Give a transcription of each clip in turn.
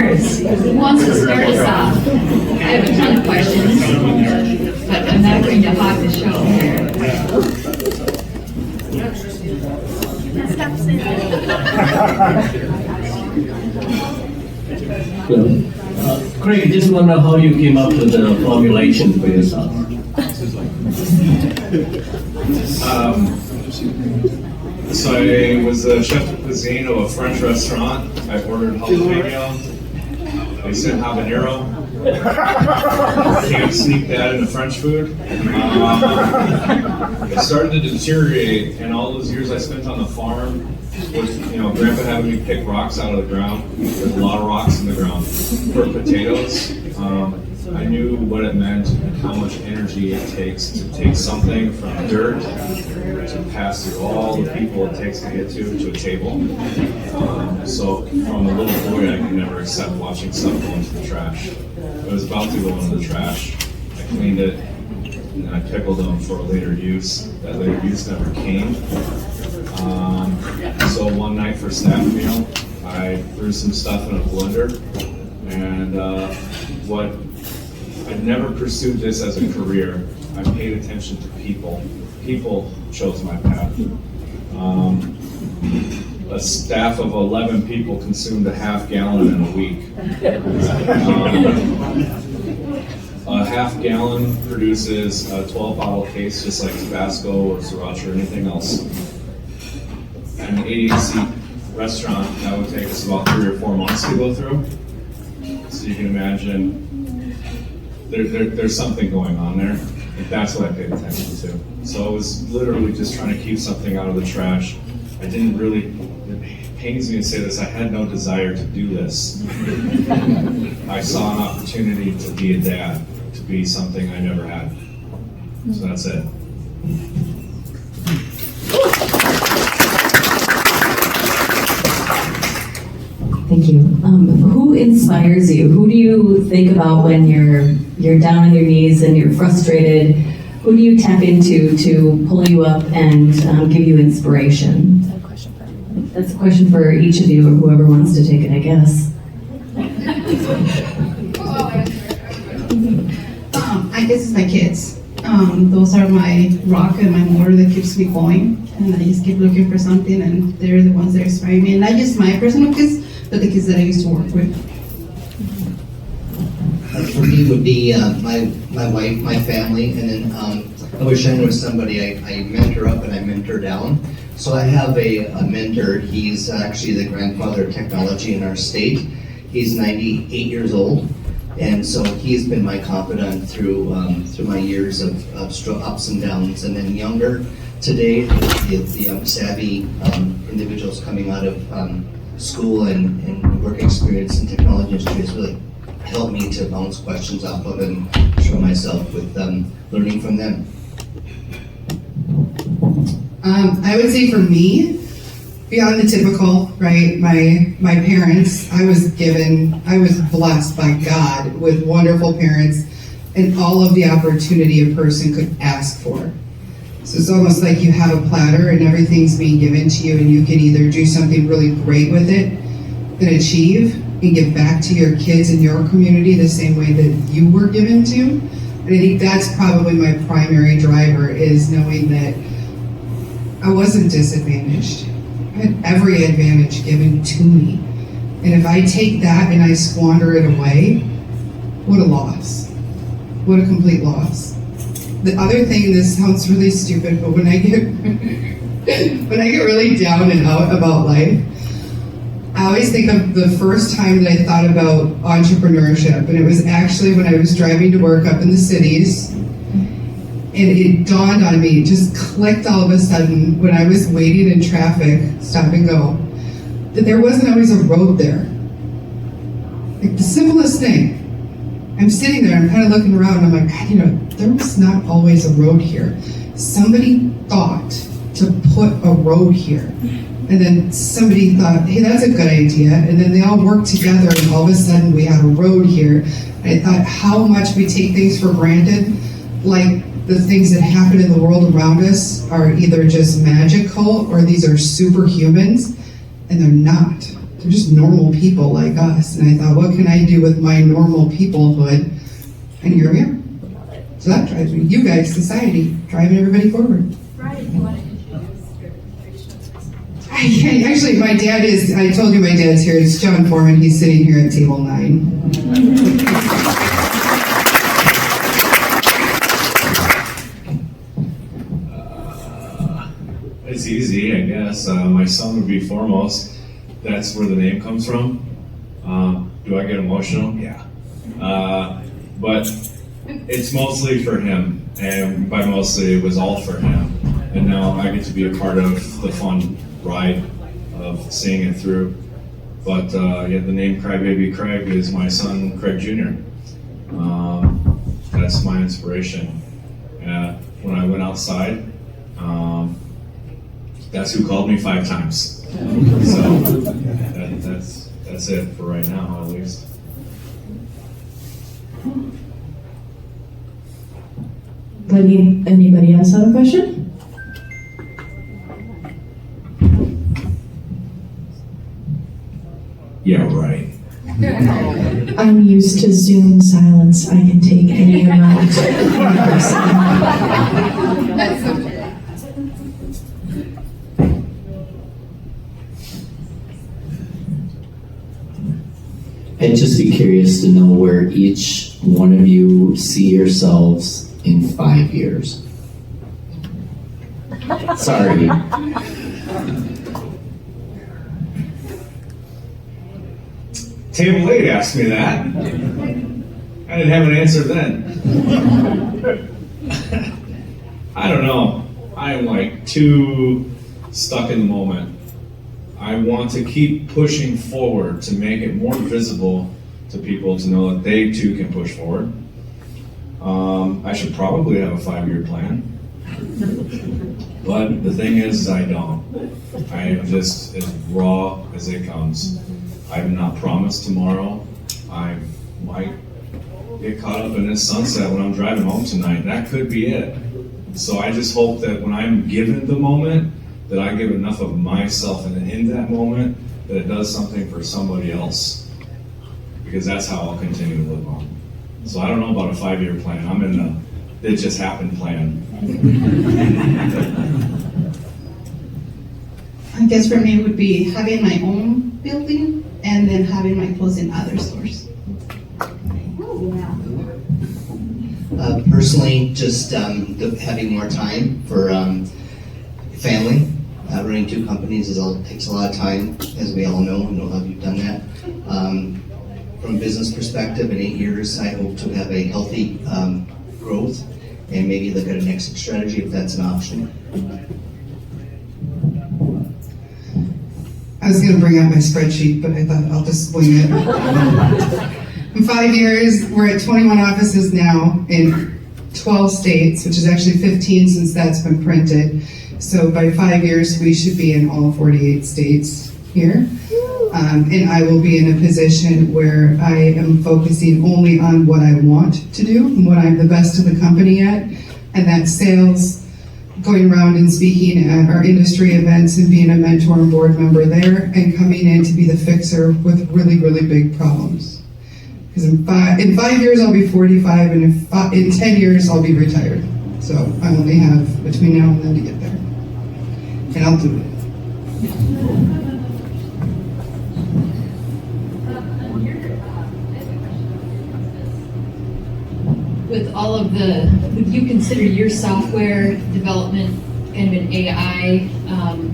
Fires. Who wants to start us off? I have a ton of questions, but I'm not going to hog the show here. Craig, just wonder how you came up with the formulation for yourself. So I was a chef de cuisine of a French restaurant. I ordered jalapeno. They said habanero. Can't sneak that into French food. It started to deteriorate, and all those years I spent on the farm with, Grandpa having me pick rocks out of the ground. There's a lot of rocks in the ground for potatoes. I knew what it meant and how much energy it takes to take something from dirt to pass through all the people it takes to get to a table. So from a little boy, I could never accept watching stuff go into the trash. It was about to go into the trash. I cleaned it and I pickled them for a later use. That later use never came. So one night for staff meal, I threw some stuff in a blender, and I never pursued this as a career. I paid attention to people. People chose my path. A staff of 11 people consumed a half gallon in a week. A half gallon produces a 12-bottle case, just like Tabasco or Sriracha or anything else. An 88-seat restaurant, that would take us about 3 or 4 months to go through. So you can imagine there's something going on there. And that's what I paid attention to. So I was literally just trying to keep something out of the trash. I didn't really, it pains me to say this, I had no desire to do this. I saw an opportunity to be a dad, to be something I never had. So that's it. Thank you. Who inspires you? Who do you think about when you're down on your knees and you're frustrated? Who do you tap into to pull you up and give you inspiration? That's a question for each of you, or whoever wants to take it, I guess. I guess it's my kids. Those are my rock and my motor that keeps me going. And I just keep looking for something, and they're the ones that inspire me. And not just my personal kids, but the kids that I used to work with. For me would be my wife, my family, and then I wish I knew somebody I mentor up and I mentor down. So I have a mentor. He's actually the grandfather of technology in our state. He's 98 years old, and so he's been my confidant through my years of ups and downs. And then younger today, the savvy individuals coming out of school and work experience in technology industry has really helped me to bounce questions off of and show myself with learning from them. I would say for me, beyond the typical, right, my parents, I was blessed by God with wonderful parents and all of the opportunity a person could ask for. So it's almost like you have a platter and everything's being given to you, and you can either do something really great with it and achieve and give back to your kids and your community the same way that you were given to. And I think that's probably my primary driver, is knowing that I wasn't disadvantaged. I had every advantage given to me. And if I take that and I squander it away, what a loss. What a complete loss. The other thing, this sounds really stupid, but when I get really down and out about life, I always think of the first time that I thought about entrepreneurship, and it was actually when I was driving to work up in the cities, and it dawned on me, it just clicked all of a sudden when I was waiting in traffic, stop and go, that there wasn't always a road there. Like the simplest thing. I'm sitting there, I'm kind of looking around, and I'm like, there was not always a road here. Somebody thought to put a road here. And then somebody thought, hey, that's a good idea. And then they all worked together, and all of a sudden we had a road here. And I thought how much we take things for granted, like the things that happen in the world around us are either just magical or these are superhumans, and they're not. they're just normal people like us. And I thought, what can I do with my normal peoplehood? And here we are. So that drives me. You guys, society, driving everybody forward. Right, you want to introduce your I can't, actually, my dad is, I told you my dad's here. It's John Foreman. He's sitting here at table 9. It's easy, I guess. My son would be foremost. That's where the name comes from. Do I get emotional? Yeah. But it's mostly for him, and by mostly it was all for him. And now I get to be a part of the fun ride of seeing it through. But yeah, the name Crybaby Craig is my son, Craig Jr. That's my inspiration. When I went outside, that's who called me 5 times. So that's it for right now, at least. Anybody else have a question? Yeah, right. I'm used to Zoom silence. I can take any amount. I'd just be curious to know where each one of you see yourselves in 5 years. Sorry. Table 8 asked me that. I didn't have an answer then. I don't know. I am like too stuck in the moment. I want to keep pushing forward to make it more visible to people to know that they too can push forward. I should probably have a 5-year plan. But the thing is I don't. I am just as raw as it comes. I'm not promised tomorrow. I might get caught up in this sunset when I'm driving home tonight. That could be it. So I just hope that when I'm given the moment, that I give enough of myself and in that moment, that it does something for somebody else. Because that's how I'll continue to live on. So I don't know about a 5-year plan. I'm in the it just happened plan. I guess for me it would be having my own building and then having my clothes in other stores. Personally, just having more time for family. Running 2 companies takes a lot of time, as we all know. I know how you've done that. From a business perspective, in 8 years, I hope to have a healthy growth and maybe look at an exit strategy if that's an option. I was going to bring out my spreadsheet, but I thought I'll just wing it. In 5 years, we're at 21 offices now in 12 states, which is actually 15 since that's been printed. So by 5 years, we should be in all 48 states here. And I will be in a position where I am focusing only on what I want to do and what I'm the best of the company at, and that's sales, going around and speaking at our industry events and being a mentor and board member there, and coming in to be the fixer with really, really big problems. Because in 5 years I'll be 45, and in 10 years I'll be retired. So I only have between now and then to get there. And I'll do it. With all of would you consider your software development kind of an AI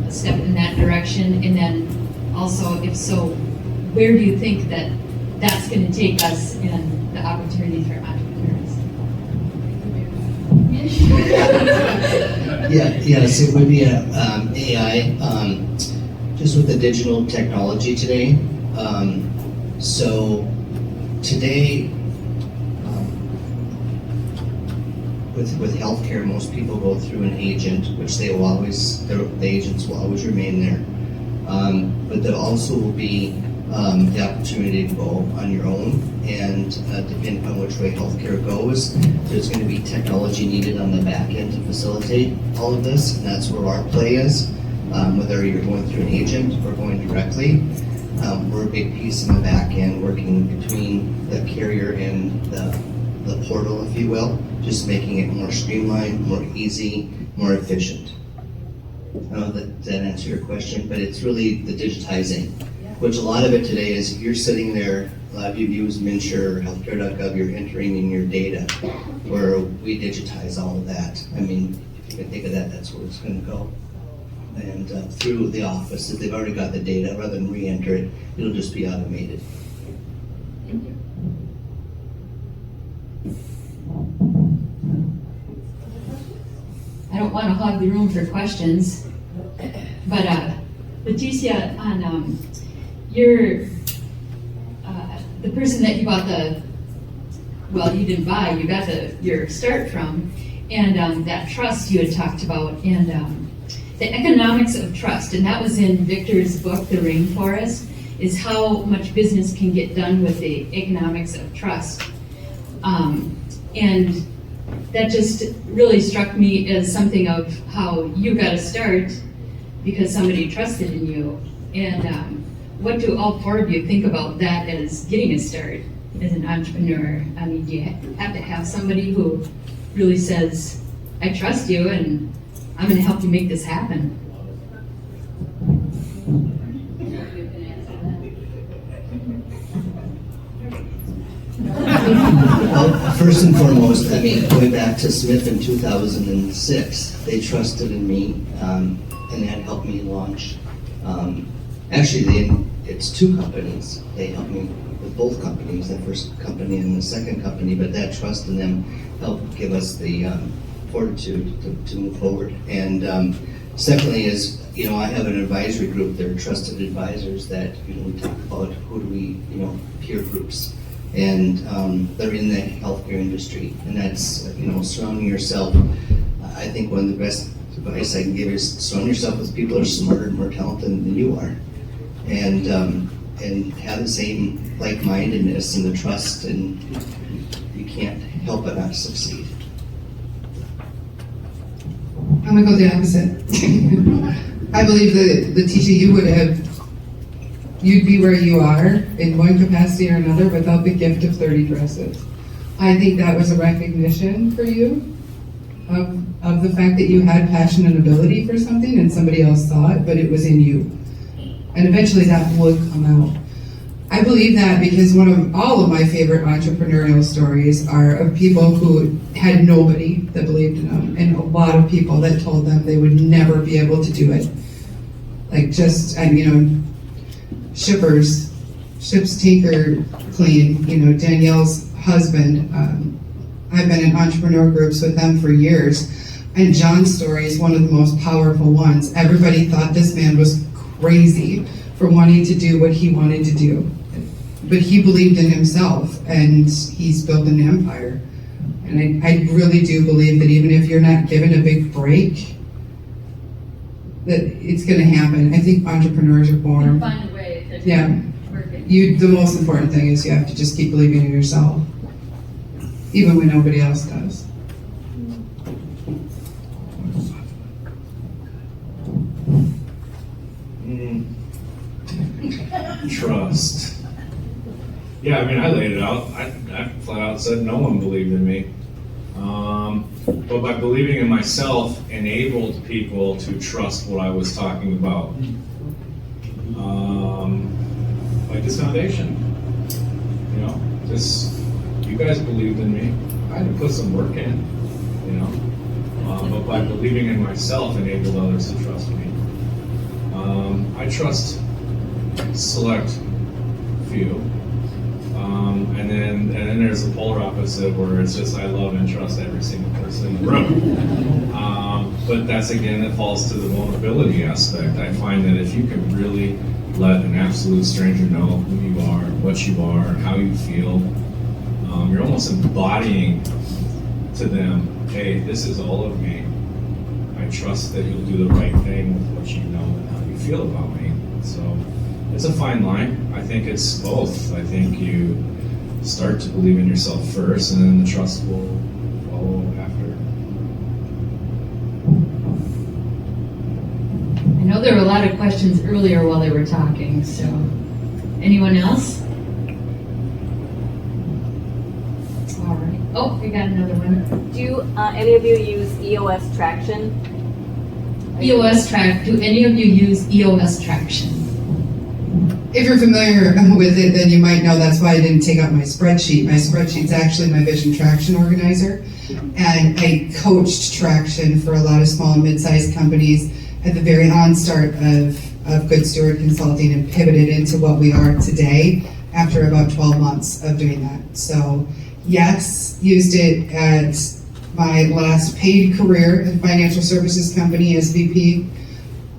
step in that direction? And then also, if so, where do you think that that's going to take us in the opportunities for entrepreneurs? Yes, it would be AI, just with the digital technology today. So today, with healthcare, most people go through an agent, which the agents will always remain there. But there also will be the opportunity to go on your own, and depending on which way healthcare goes, there's going to be technology needed on the back end to facilitate all of this, and that's where our play is, whether you're going through an agent or going directly. we're a big piece in the back end, working between the carrier and the portal, if you will, just making it more streamlined, more easy, more efficient. I don't know if that answers your question, but it's really the digitizing, which a lot of it today is you're sitting there, a lot of you use Minshare or healthcare.gov, you're entering in your data, where we digitize all of that. I mean, if you can think of that, that's where it's going to go. And through the office, if they've already got the data, rather than re-enter it, it'll just be automated. I don't want to hog the room for questions, but Leticia, on the person that you bought you didn't buy, you got your start from, and that trust you had talked about, and the economics of trust, and that was in Victor's book, The Rainforest, is how much business can get done with the economics of trust. And that just really struck me as something of how you got a start because somebody trusted in you. And what do all four of you think about that as getting a start as an entrepreneur? I mean, do you have to have somebody who really says, I trust you and I'm going to help you make this happen? Well, first and foremost, I mean, going back to Smith in 2006, they trusted in me, and that helped me launch. Actually, it's two companies. They helped me with both companies, the first company and the second company, but that trust in them helped give us the fortitude to move forward. And secondly is, I have an advisory group. They're trusted advisors that, we talk about who do we, peer groups. And they're in the healthcare industry. And that's, surrounding yourself. I think one of the best advice I can give is surround yourself with people who are smarter and more talented than you are. And have the same like-mindedness and the trust, and you can't help but not succeed. I'm gonna go the opposite. I believe that Leticia, you'd be where you are in one capacity or another without the gift of 30 dresses. I think that was a recognition for you of the fact that you had passion and ability for something and somebody else saw it, but it was in you. And eventually that would come out. I believe that because all of my favorite entrepreneurial stories are of people who had nobody that believed in them, and a lot of people that told them they would never be able to do it. Ships tinker clean, Danielle's husband, I've been in entrepreneur groups with them for years, and John's story is one of the most powerful ones. Everybody thought this man was crazy for wanting to do what he wanted to do. But he believed in himself, and he's built an empire. And I really do believe that even if you're not given a big break, that it's going to happen. I think entrepreneurs are born. Find a way to work it. The most important thing is you have to just keep believing in yourself, even when nobody else does. Trust. Yeah, I laid it out. I flat out said no one believed in me. But by believing in myself, enabled people to trust what I was talking about. Like this foundation. You guys believed in me. I had to put some work in, But by believing in myself, enabled others to trust me. I trust select few. And then there's the polar opposite where it's just I love and trust every single person in the room. But that's again, it falls to the vulnerability aspect. I find that if you can really let an absolute stranger know who you are, what you are, how you feel, you're almost embodying to them, hey, this is all of me. I trust that you'll do the right thing with what you know and how you feel about me. So it's a fine line. I think it's both. I think you start to believe in yourself first, and then the trust will follow after. I know there were a lot of questions earlier while they were talking, so Anyone else? All right. Oh, we got another one. Do any of you use EOS traction? EOS track. Do any of you use EOS traction? If you're familiar with it, then you might know that's why I didn't take out my spreadsheet. My spreadsheet's actually my vision traction organizer. And I coached traction for a lot of small and mid-sized companies at the very onstart of Good Steward Consulting and pivoted into what we are today after about 12 months of doing that. So yes, used it at my last paid career at a financial services company as VP.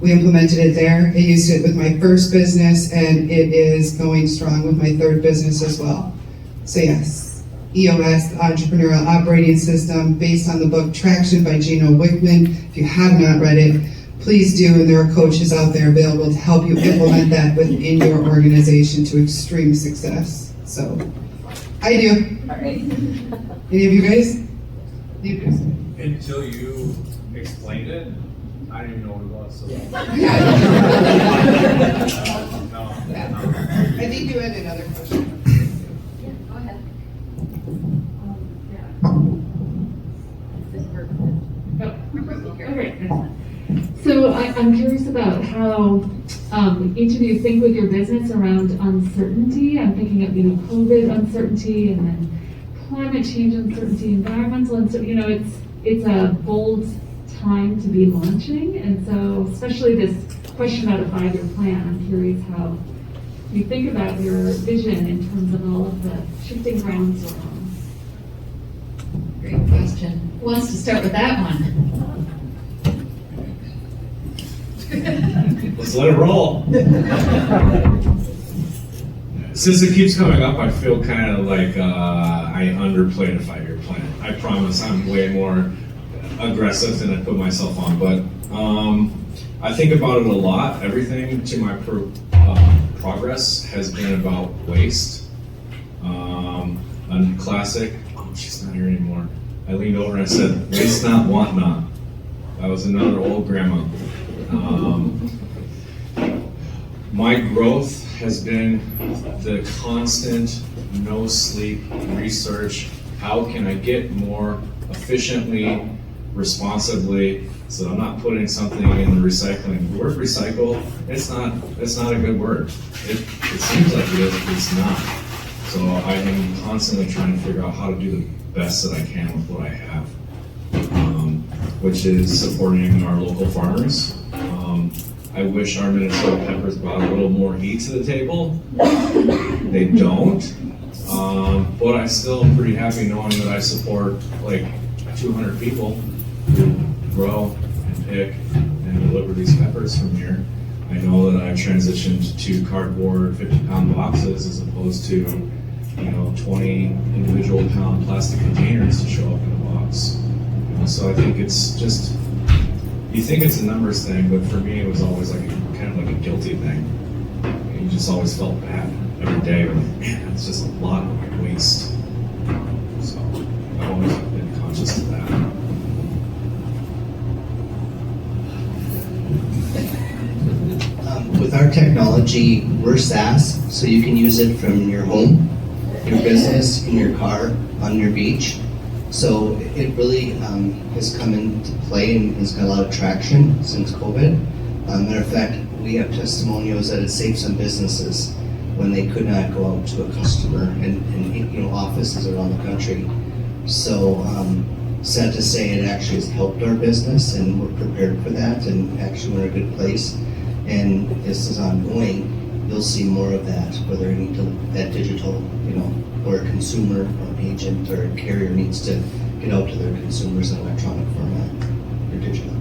We implemented it there. I used it with my first business, and it is going strong with my third business as well. So yes, EOS, the Entrepreneurial Operating System, based on the book Traction by Gino Wickman. If you have not read it, please do, and there are coaches out there available to help you implement that within your organization to extreme success. So, I do. All right. Any of you guys? You guys? Until you explained it, I didn't even know what it was. So. No. I think you had another question. Go ahead. Okay. So I'm curious about how each of you think with your business around uncertainty. I'm thinking of COVID uncertainty and then climate change uncertainty, environmental uncertainty. It's a bold time to be launching, and so especially this question about a 5-year plan. I'm curious how you think about your vision in terms of all of the shifting grounds around. Great question. Who wants to start with that one? Let's let it roll. Since it keeps coming up, I feel kind of like I underplayed a 5-year plan. I promise I'm way more aggressive than I put myself on, but I think about it a lot. Everything to my progress has been about waste. A classic, oh, she's not here anymore. I leaned over and I said, waste not, want not. That was another old grandma. My growth has been the constant, no sleep research. How can I get more efficiently, responsibly, so I'm not putting something in the recycling. The word recycle, it's not a good word. It seems like it is, but it's not. So I am constantly trying to figure out how to do the best that I can with what I have, which is supporting our local farmers. I wish our Minnesota peppers brought a little more heat to the table. They don't, but I'm still pretty happy knowing that I support like 200 people who grow and pick and deliver these peppers from here. I know that I've transitioned to cardboard 50-pound boxes as opposed to 20 individual pound plastic containers to show up in a box. So I think it's just, you think it's a numbers thing, but for me it was always like kind of like a guilty thing. You just always felt bad every day. Like, man, that's just a lot of waste. So I've always been conscious of that. With our technology, we're SaaS, so you can use it from your home, your business, in your car, on your beach. So it really has come into play and has got a lot of traction since COVID. Matter of fact, we have testimonials that it saved some businesses when they could not go out to a customer and offices around the country. So sad to say, it actually has helped our business, and we're prepared for that, and actually we're in a good place. And this is ongoing. You'll see more of that, whether you need that digital, or a consumer or an agent or a carrier needs to get out to their consumers in electronic format or digital.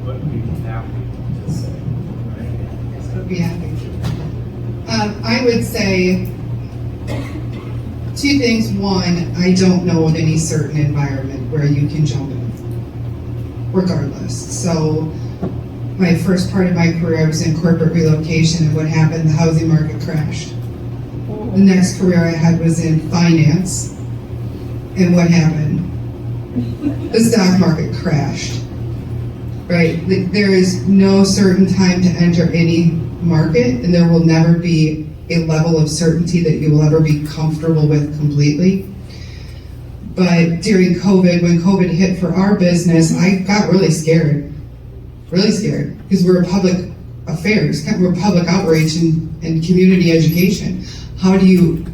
What would be happy to say, right? Yes, I would be happy. I would say 2 things. One, I don't know of any certain environment where you can jump in, regardless. So my first part of my career, I was in corporate relocation, and what happened? The housing market crashed. The next career I had was in finance, and what happened? The stock market crashed, right? There is no certain time to enter any market, and there will never be a level of certainty that you will ever be comfortable with completely. But during COVID, when COVID hit for our business, I got really scared, because we're public affairs, we're public outreach and community education. How do you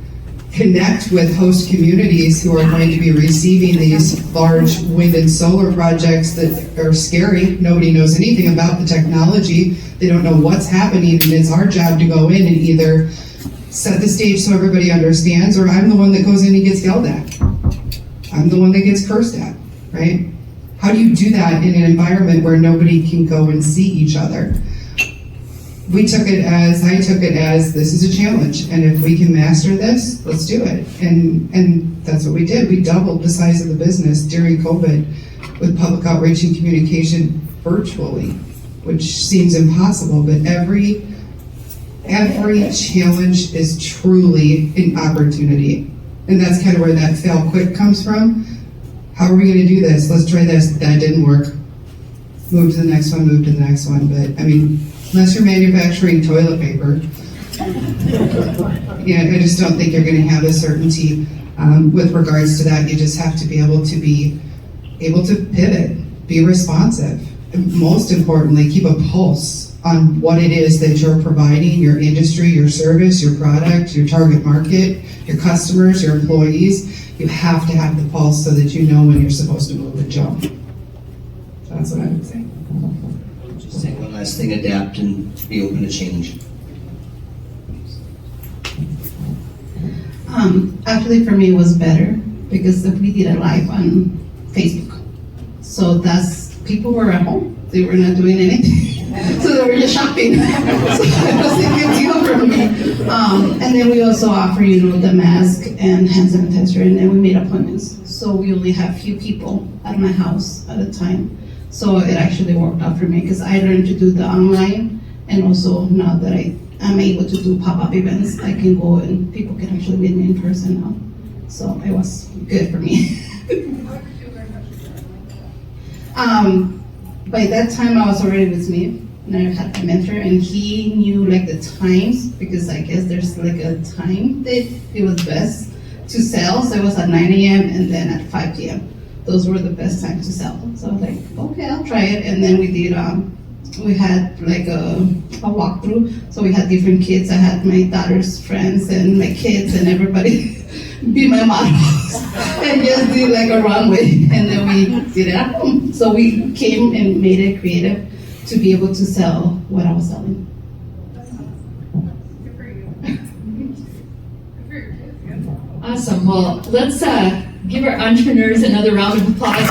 connect with host communities who are going to be receiving these large wind and solar projects that are scary? Nobody knows anything about the technology. They don't know what's happening, and it's our job to go in and either set the stage so everybody understands, or I'm the one that goes in and gets yelled at. I'm the one that gets cursed at, right? How do you do that in an environment where nobody can go and see each other? I took it as, this is a challenge, and if we can master this, let's do it. And that's what we did. We doubled the size of the business during COVID with public outreach and communication virtually, which seems impossible, but every challenge is truly an opportunity. And that's kind of where that fail quick comes from. How are we going to do this? Let's try this. That didn't work. Move to the next one, move to the next one. But I mean, unless you're manufacturing toilet paper, yeah, I just don't think you're going to have a certainty with regards to that. You just have to be able to pivot, be responsive. And most importantly, keep a pulse on what it is that you're providing, your industry, your service, your product, your target market, your customers, your employees. You have to have the pulse so that you know when you're supposed to move and jump. That's what I would say. Just say one last thing, adapt and be open to change. Actually, for me, it was better because we did a live on Facebook. So people were at home. They were not doing anything. So they were just shopping. So it was a good deal for me. And then we also offer, the mask and hand sanitizer, and then we made appointments. So we only have few people at my house at a time. So it actually worked out for me because I learned to do the online, and also now that I'm able to do pop-up events, I can go and people can actually meet me in person now. So it was good for me. By that time I was already with me, and I had a mentor, and he knew the times, because I guess there's a time that it was best to sell. So it was at 9 a.m. and then at 5 p.m. Those were the best times to sell. So I was like, okay, I'll try it. And then we did, we had a walkthrough. So we had different kids. I had my daughter's friends and my kids and everybody be my models and just did a runway. And then we did it at home. So we came and made it creative to be able to sell what I was selling. Awesome. Well, let's give our entrepreneurs another round of applause.